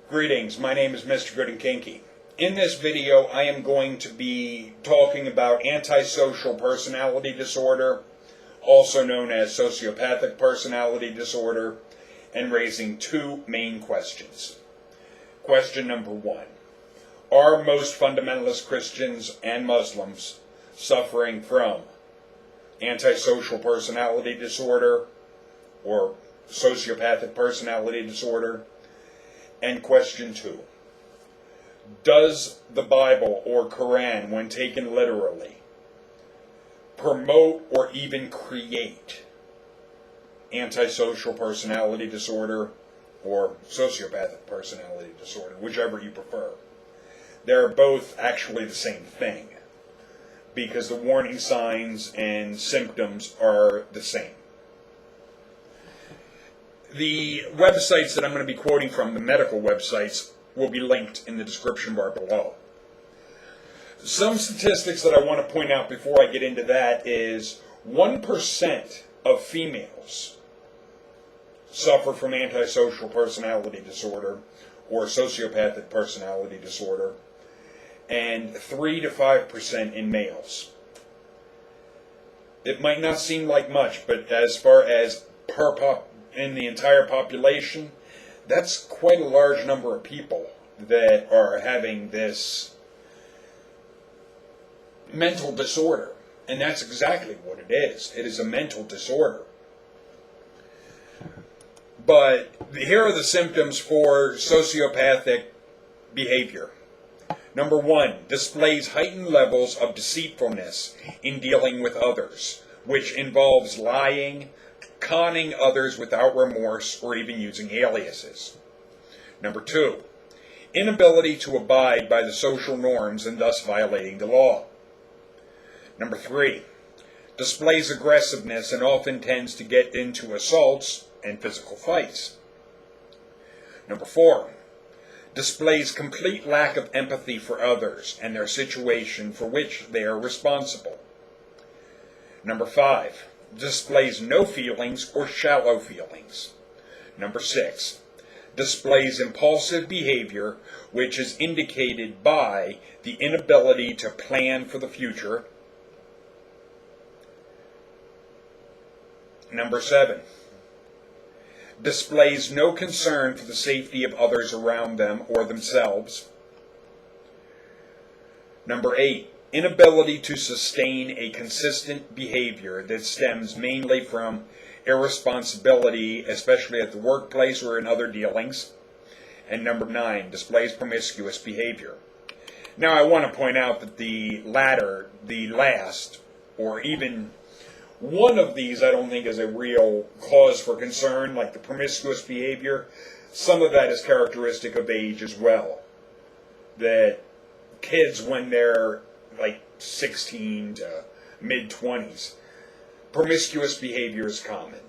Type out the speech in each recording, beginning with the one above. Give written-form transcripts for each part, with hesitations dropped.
Greetings, my name is Mr. Good and Kinky. In this video, I am going to be talking about antisocial personality disorder, also known as sociopathic personality disorder, and raising two main questions. Question number one: are most fundamentalist Christians and Muslims suffering from antisocial personality disorder or sociopathic personality disorder? And question two: does the Bible or Quran, when taken literally, promote or even create antisocial personality disorder or sociopathic personality disorder, whichever you prefer? They're both actually the same thing, because the warning signs and symptoms are the same. The websites that I'm going to be quoting from, the medical websites, will be linked in the description bar below. Some statistics that I want to point out before I get into that is 1% of females suffer from antisocial personality disorder or sociopathic personality disorder, and 3 to 5% in males. It might not seem like much, but as far as in the entire population, that's quite a large number of people that are having this mental disorder. And that's exactly what it is. It is a mental disorder. But here are the symptoms for sociopathic behavior. Number one, displays heightened levels of deceitfulness in dealing with others, which involves lying, conning others without remorse, or even using aliases. Number two, inability to abide by the social norms and thus violating the law. Number three, displays aggressiveness and often tends to get into assaults and physical fights. Number four, displays complete lack of empathy for others and their situation for which they are responsible. Number five, displays no feelings or shallow feelings. Number six, displays impulsive behavior, which is indicated by the inability to plan for the future. Number seven, displays no concern for the safety of others around them or themselves. Number eight, inability to sustain a consistent behavior that stems mainly from irresponsibility, especially at the workplace or in other dealings. And number nine, displays promiscuous behavior. Now I want to point out that the last, or even one of these, I don't think is a real cause for concern, like the promiscuous behavior. Some of that is characteristic of age as well. That kids, when they're like 16 to mid-20s, promiscuous behavior is common.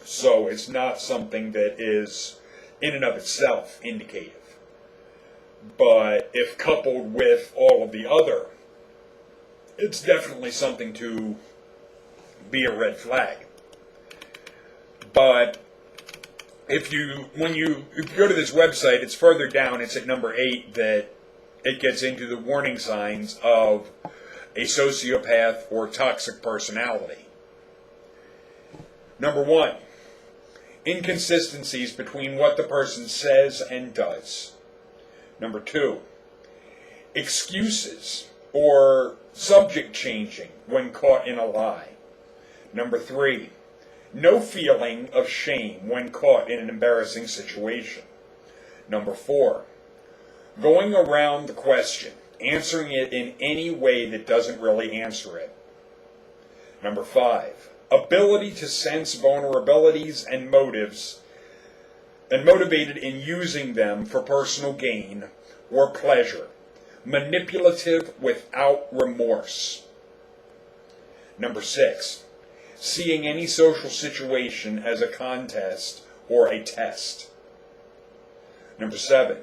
So it's not something that is in and of itself indicative. But if coupled with all of the other, it's definitely something to be a red flag. But if you go to this website, it's further down, it's at number 8, that it gets into the warning signs of a sociopath or toxic personality. Number 1, inconsistencies between what the person says and does. Number 2, excuses or subject changing when caught in a lie. Number 3, no feeling of shame when caught in an embarrassing situation. Number 4, going around the question, answering it in any way that doesn't really answer it. Number 5, ability to sense vulnerabilities and motives, and motivated in using them for personal gain or pleasure. Manipulative without remorse. Number 6, seeing any social situation as a contest or a test. Number 7,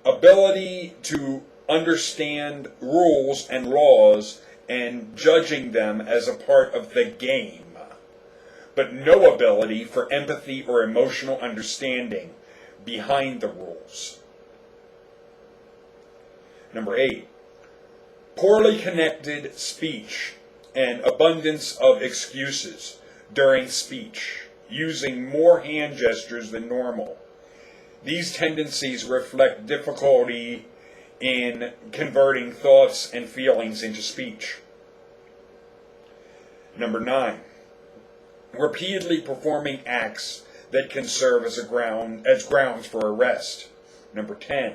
ability to understand rules and laws and judging them as a part of the game, but no ability for empathy or emotional understanding, behind the rules. Number 8, poorly connected speech and abundance of excuses during speech, using more hand gestures than normal. These tendencies reflect difficulty in converting thoughts and feelings into speech. Number 9, repeatedly performing acts that can serve as grounds for arrest. Number 10,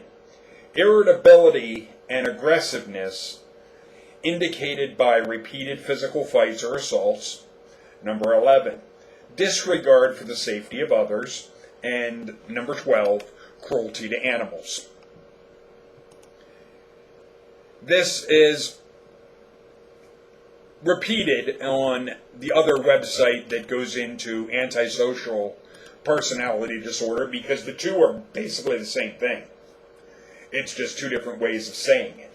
irritability and aggressiveness indicated by repeated physical fights or assaults. Number 11, disregard for the safety of others. And number 12, cruelty to animals. This is repeated on the other website that goes into antisocial personality disorder, because the two are basically the same thing. It's just two different ways of saying it.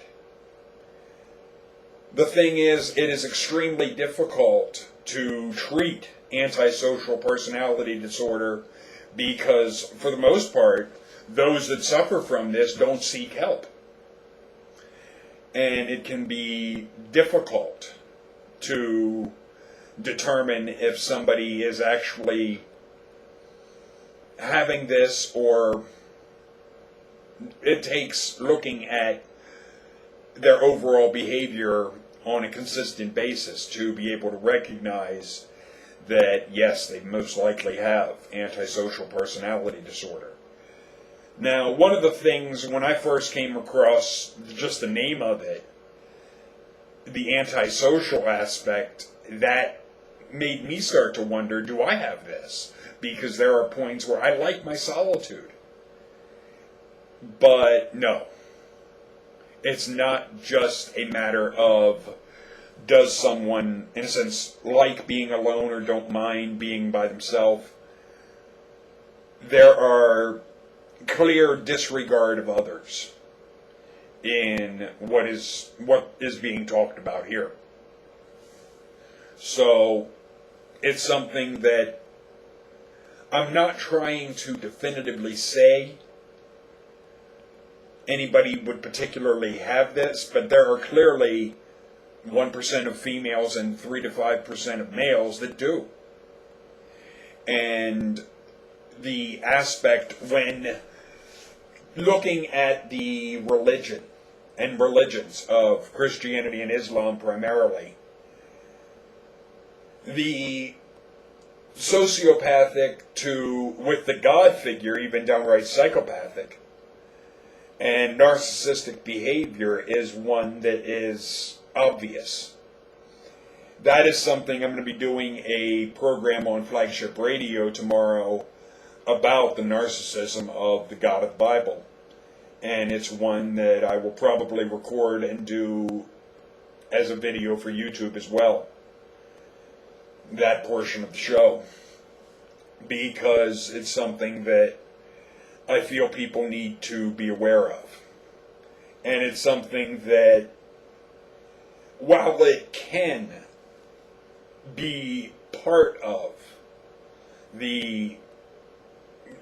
The thing is, it is extremely difficult to treat antisocial personality disorder because, for the most part, those that suffer from this don't seek help. And it can be difficult to determine if somebody is actually having this, or it takes looking at their overall behavior on a consistent basis to be able to recognize that, yes, they most likely have antisocial personality disorder. Now, one of the things, when I first came across just the name of it, the antisocial aspect, that made me start to wonder, do I have this? Because there are points where I like my solitude. But no. It's not just a matter of, does someone, in a sense, like being alone or don't mind being by themselves. There are clear disregard of others in what is being talked about here. So it's something that I'm not trying to definitively say anybody would particularly have this, but there are clearly 1% of females and 3 to 5% of males that do. And the aspect when looking at the religion and religions of Christianity and Islam primarily, the sociopathic with the God figure, even downright psychopathic, and narcissistic behavior is one that is obvious. That is something I'm going to be doing a program on Flagship Radio tomorrow about the narcissism of the God of the Bible. And it's one that I will probably record and do as a video for YouTube as well. That portion of the show. Because it's something that I feel people need to be aware of. And it's something that, while it can be part of the,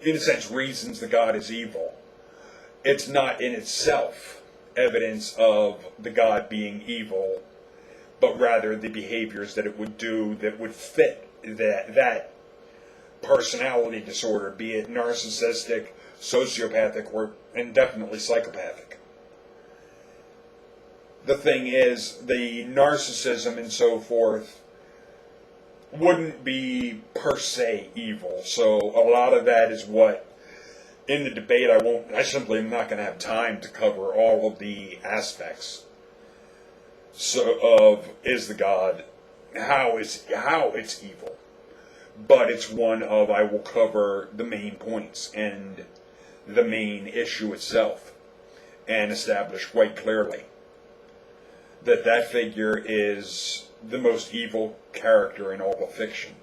in a sense, reasons that God is evil, it's not in itself evidence of the God being evil, but rather the behaviors that it would do that would fit that personality disorder, be it narcissistic, sociopathic, or and definitely psychopathic. The thing is, the narcissism and so forth wouldn't be per se evil. So a lot of that is what, in the debate, I simply am not going to have time to cover all of the aspects. So is the God, how it's evil. But it's one of, I will cover the main points and the main issue itself, and establish quite clearly that figure is the most evil character in all of fiction.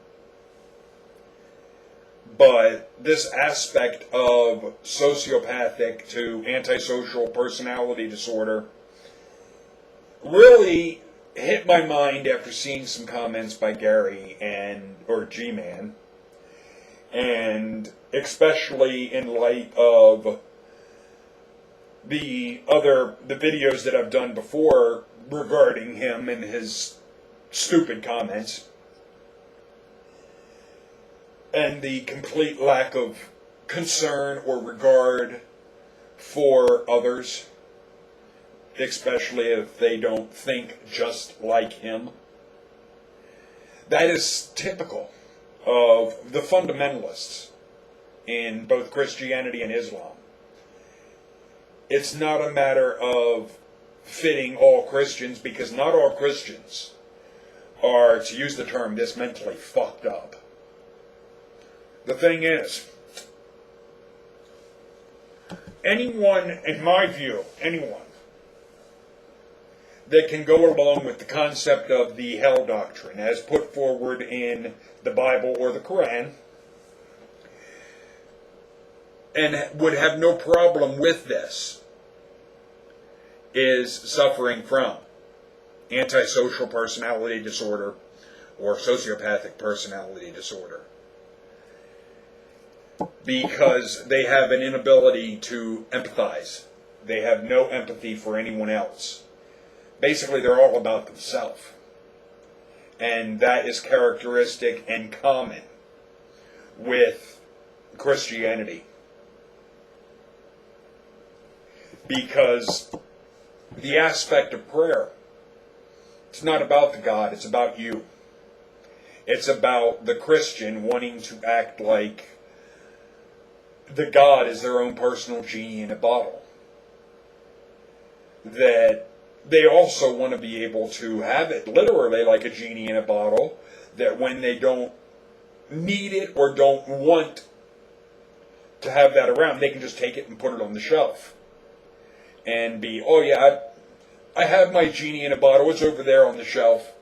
But this aspect of sociopathic to antisocial personality disorder really hit my mind after seeing some comments by Gary or G-Man, and especially in light of the videos that I've done before regarding him and his stupid comments, and the complete lack of concern or regard for others, especially if they don't think just like him. That is typical of the fundamentalists in both Christianity and Islam. It's not a matter of fitting all Christians, because not all Christians are, to use the term, this mentally fucked up. The thing is, anyone, in my view, anyone that can go along with the concept of the hell doctrine as put forward in the Bible or the Quran, and would have no problem with this, is suffering from antisocial personality disorder or sociopathic personality disorder. Because they have an inability to empathize. They have no empathy for anyone else. Basically, they're all about themselves. And that is characteristic and common with Christianity. Because the aspect of prayer, it's not about the God, it's about you. It's about the Christian wanting to act like the God is their own personal genie in a bottle. That they also want to be able to have it literally like a genie in a bottle, that when they don't need it or don't want to have that around, they can just take it and put it on the shelf. And be, oh yeah, I have my genie in a bottle, it's over there on the shelf.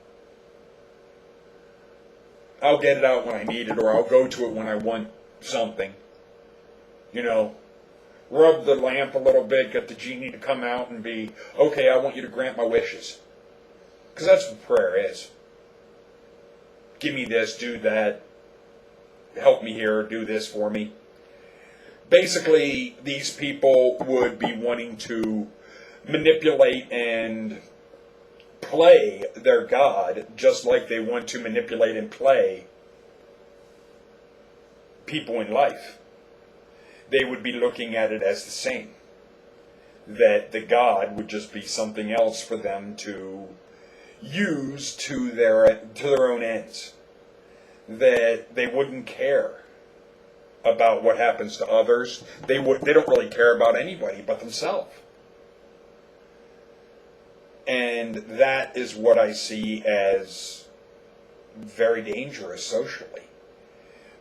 I'll get it out when I need it, or I'll go to it when I want something. You know, rub the lamp a little bit, get the genie to come out and be, okay, I want you to grant my wishes. Because that's what prayer is. Give me this, do that, help me here, do this for me. Basically, these people would be wanting to manipulate and play their God just like they want to manipulate and play people in life. They would be looking at it as the same. That the God would just be something else for them to use to their own ends. That they wouldn't care about what happens to others. They don't really care about anybody but themselves. And that is what I see as very dangerous socially.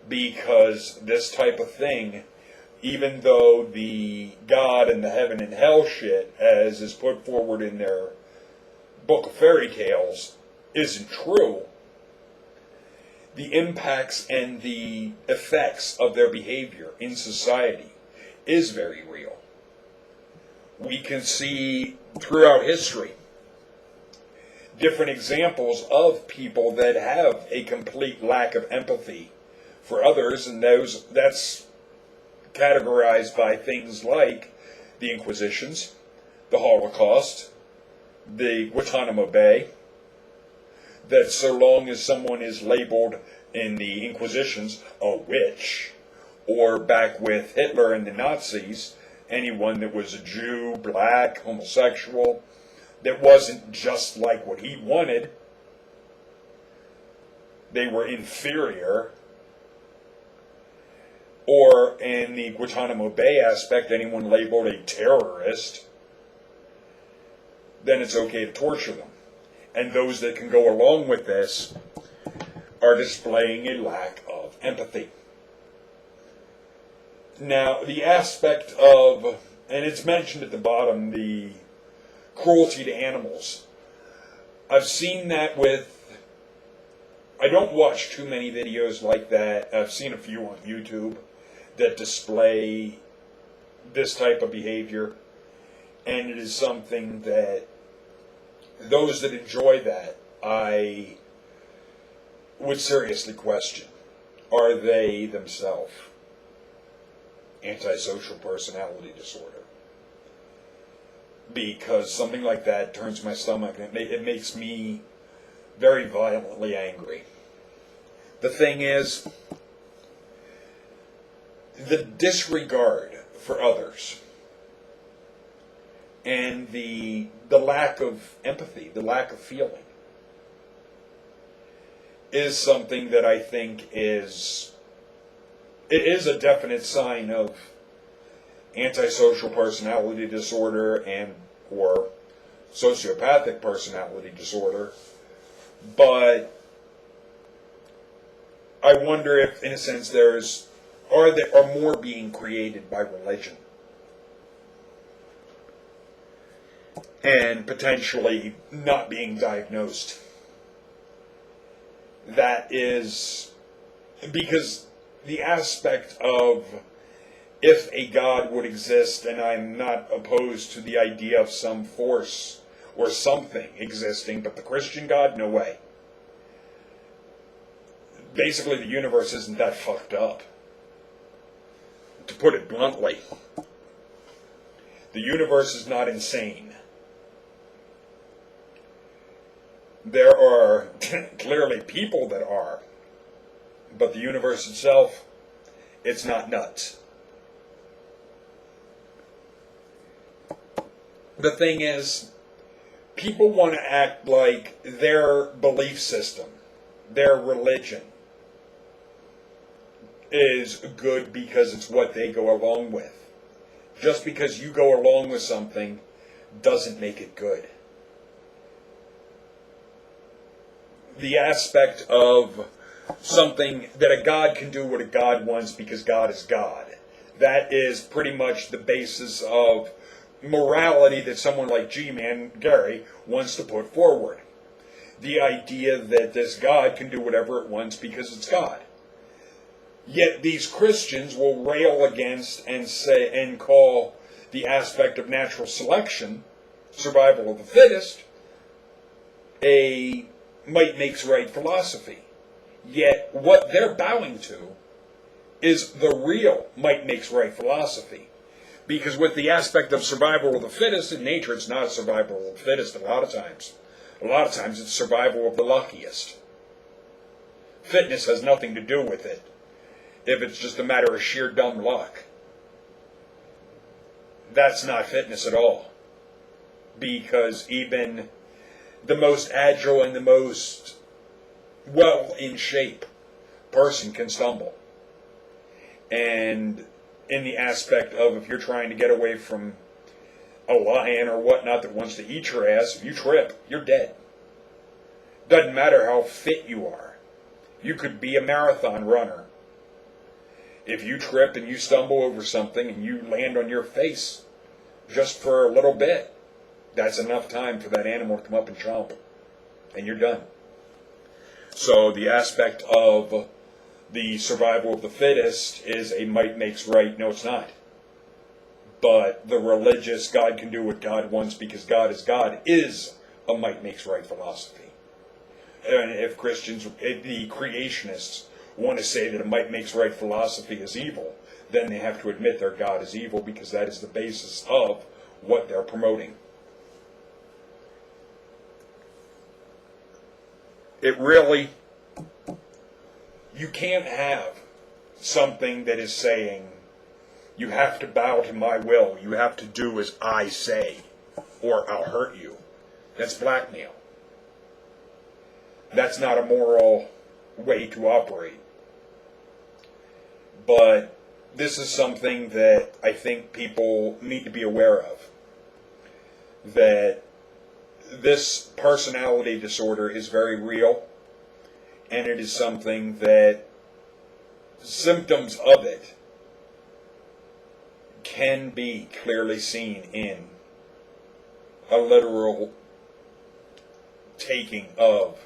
Because this type of thing, even though the God and the heaven and hell shit, as is put forward in their book of fairy tales, isn't true, the impacts and the effects of their behavior in society is very real. We can see throughout history different examples of people that have a complete lack of empathy for others, and that's categorized by things like the Inquisitions, the Holocaust, the Guantanamo Bay. That so long as someone is labeled in the Inquisitions a witch, or back with Hitler and the Nazis, anyone that was a Jew, black, homosexual, that wasn't just like what he wanted, they were inferior. Or in the Guantanamo Bay aspect, anyone labeled a terrorist, then it's okay to torture them. And those that can go along with this are displaying a lack of empathy. Now, the aspect of, and it's mentioned at the bottom, the cruelty to animals. I've seen that with, I don't watch too many videos like that. I've seen a few on YouTube that display this type of behavior. And it is something that those that enjoy that, I would seriously question. Are they themselves antisocial personality disorder. Because something like that turns my stomach and it makes me very violently angry. The thing is, the disregard for others and the lack of empathy, the lack of feeling, is something that I think is a definite sign of antisocial personality disorder and or sociopathic personality disorder. But I wonder if, in a sense, there are more being created by religion, and potentially not being diagnosed. That is because the aspect of if a God would exist, and I'm not opposed to the idea of some force or something existing, but the Christian God, no way. Basically, the universe isn't that fucked up. To put it bluntly, the universe is not insane. There are clearly people that are, but the universe itself, it's not nuts. The thing is, people want to act like their belief system, their religion, is good because it's what they go along with. Just because you go along with something doesn't make it good. The aspect of something that a God can do what a God wants because God is God. That is pretty much the basis of morality that someone like G-Man Gary wants to put forward. The idea that this God can do whatever it wants because it's God. Yet these Christians will rail against and say and call the aspect of natural selection, survival of the fittest, a might makes right philosophy. Yet what they're bowing to is the real might makes right philosophy. Because with the aspect of survival of the fittest, in nature it's not a survival of the fittest a lot of times. A lot of times it's survival of the luckiest. Fitness has nothing to do with it, if it's just a matter of sheer dumb luck. That's not fitness at all. Because even the most agile and the most well in shape person can stumble. And in the aspect of if you're trying to get away from a lion or whatnot that wants to eat your ass, if you trip, you're dead. Doesn't matter how fit you are. You could be a marathon runner. If you trip and you stumble over something and you land on your face just for a little bit, that's enough time for that animal to come up and chomp. And you're done. So the aspect of the survival of the fittest is a might makes right. No, it's not. But the religious God can do what God wants because God is a might makes right philosophy. And if Christians, if the creationists want to say that a might makes right philosophy is evil, then they have to admit their God is evil because that is the basis of what they're promoting. It really, you can't have something that is saying, you have to bow to my will, you have to do as I say, or I'll hurt you. That's blackmail. That's not a moral way to operate. But this is something that I think people need to be aware of. That this personality disorder is very real, and it is something that symptoms of it can be clearly seen in a literal taking of,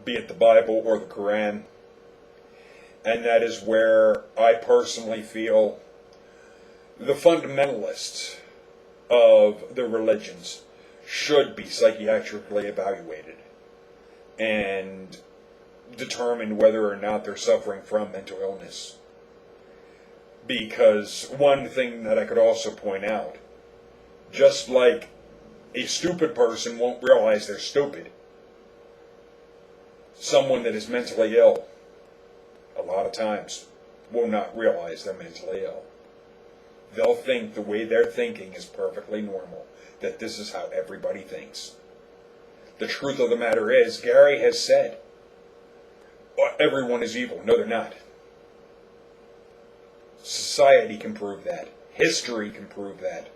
be it the Bible or the Quran. And that is where I personally feel the fundamentalists of the religions should be psychiatrically evaluated and determine whether or not they're suffering from mental illness. Because one thing that I could also point out, just like a stupid person won't realize they're stupid, someone that is mentally ill, a lot of times, will not realize they're mentally ill. They'll think the way they're thinking is perfectly normal, that this is how everybody thinks. The truth of the matter is, Gary has said, everyone is evil. No, they're not. Society can prove that. History can prove that.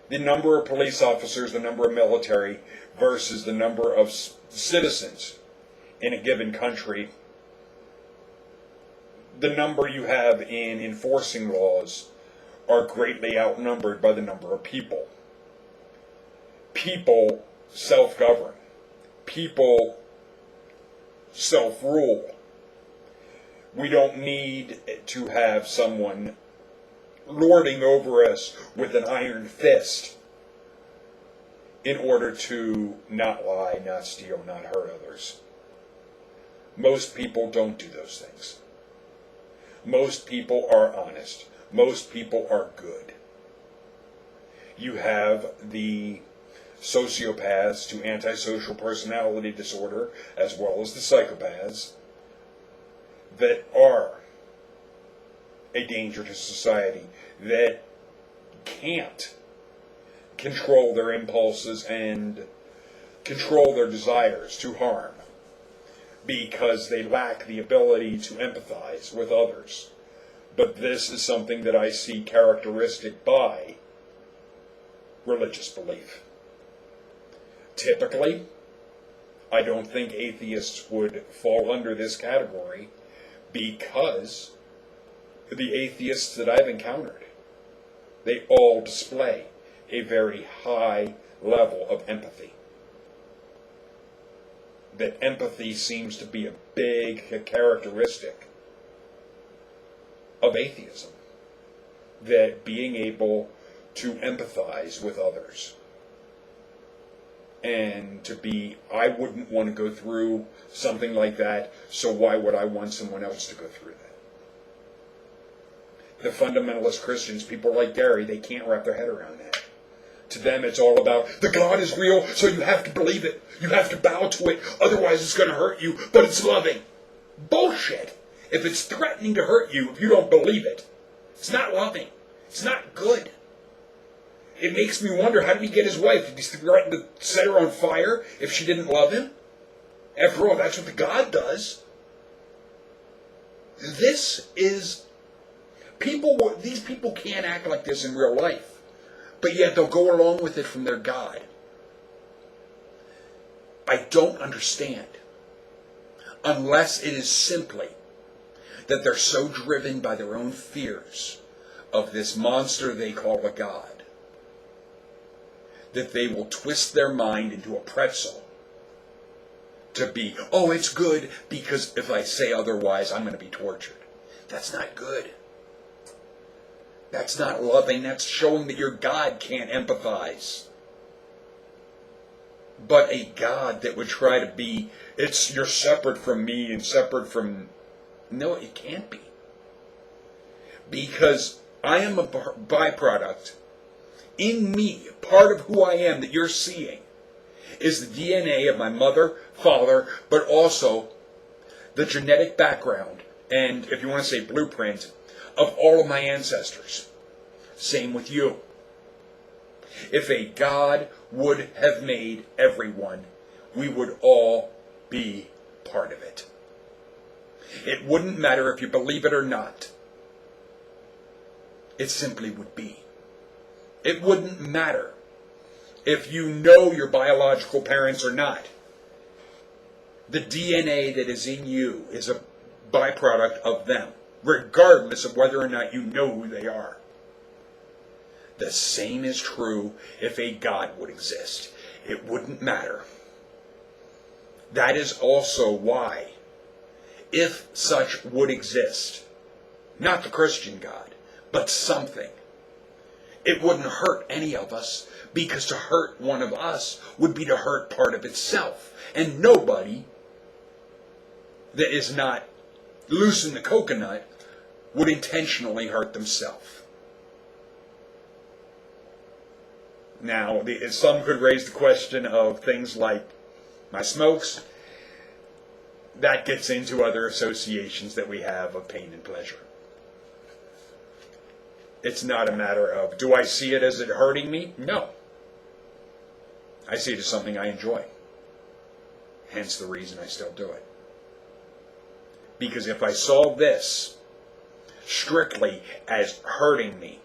The number of police officers, the number of military versus the number of citizens in a given country, the number you have in enforcing laws are greatly outnumbered by the number of people. People self-govern. People self-rule. We don't need to have someone lording over us with an iron fist in order to not lie, not steal, not hurt others. Most people don't do those things. Most people are honest. Most people are good. You have the sociopaths to antisocial personality disorder, as well as the psychopaths, that are a danger to society, that can't control their impulses and control their desires to harm, because they lack the ability to empathize with others. But this is something that I see characteristic by religious belief. Typically, I don't think atheists would fall under this category, because the atheists that I've encountered, they all display a very high level of empathy. That empathy seems to be a big characteristic of atheism. That being able to empathize with others. And to be, I wouldn't want to go through something like that, so why would I want someone else to go through that? The fundamentalist Christians, people like Gary, they can't wrap their head around that. To them, it's all about, the God is real, so you have to believe it. You have to bow to it, otherwise it's going to hurt you, but it's loving. Bullshit. If it's threatening to hurt you, if you don't believe it, it's not loving. It's not good. It makes me wonder, how did he get his wife? Did he threaten to set her on fire if she didn't love him? After all, that's what the God does. This is... These people can't act like this in real life. But yet they'll go along with it from their God. I don't understand. Unless it is simply that they're so driven by their own fears of this monster they call a God, that they will twist their mind into a pretzel to be, oh, it's good because if I say otherwise, I'm going to be tortured. That's not good. That's not loving. That's showing that your God can't empathize. But a God that would try to be, you're separate from me and separate from... No, it can't be. Because I am a byproduct. In me, part of who I am that you're seeing is the DNA of my mother, father, but also the genetic background, and if you want to say blueprint, of all of my ancestors. Same with you. If a God would have made everyone, we would all be part of it. It wouldn't matter if you believe it or not. It simply would be. It wouldn't matter if you know your biological parents or not. The DNA that is in you is a byproduct of them, regardless of whether or not you know who they are. The same is true if a God would exist. It wouldn't matter. That is also why, if such would exist, not the Christian God, but something, it wouldn't hurt any of us, because to hurt one of us would be to hurt part of itself. And nobody that is not loose in the coconut would intentionally hurt themselves. Now, some could raise the question of things like my smokes. That gets into other associations that we have of pain and pleasure. It's not a matter of, do I see it as it hurting me? No. I see it as something I enjoy. Hence the reason I still do it. Because if I saw this strictly as hurting me,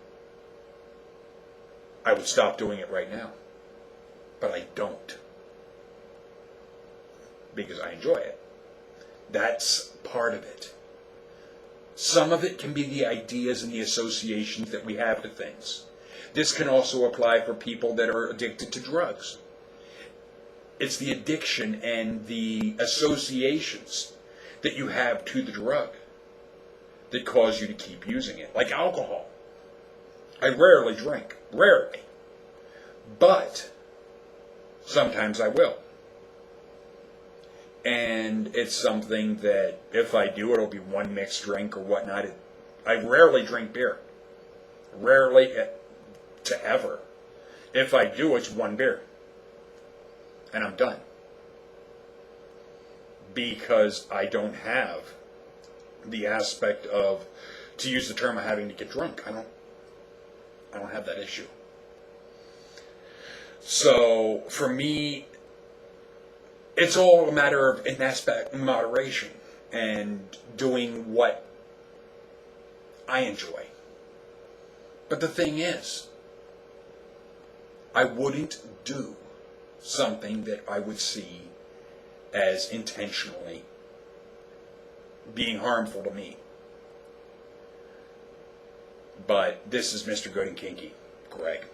I would stop doing it right now. But I don't. Because I enjoy it. That's part of it. Some of it can be the ideas and the associations that we have to things. This can also apply for people that are addicted to drugs. It's the addiction and the associations that you have to the drug that cause you to keep using it. Like alcohol. I rarely drink. Rarely. But sometimes I will. And it's something that if I do, it'll be one mixed drink or whatnot. I rarely drink beer. Rarely to ever. If I do, it's one beer. And I'm done. Because I don't have the aspect of, to use the term, of having to get drunk. I don't have that issue. So, for me, it's all a matter of an aspect of moderation and doing what I enjoy. But the thing is, I wouldn't do something that I would see as intentionally being harmful to me. But this is Mr. Good and Kinky, Greg.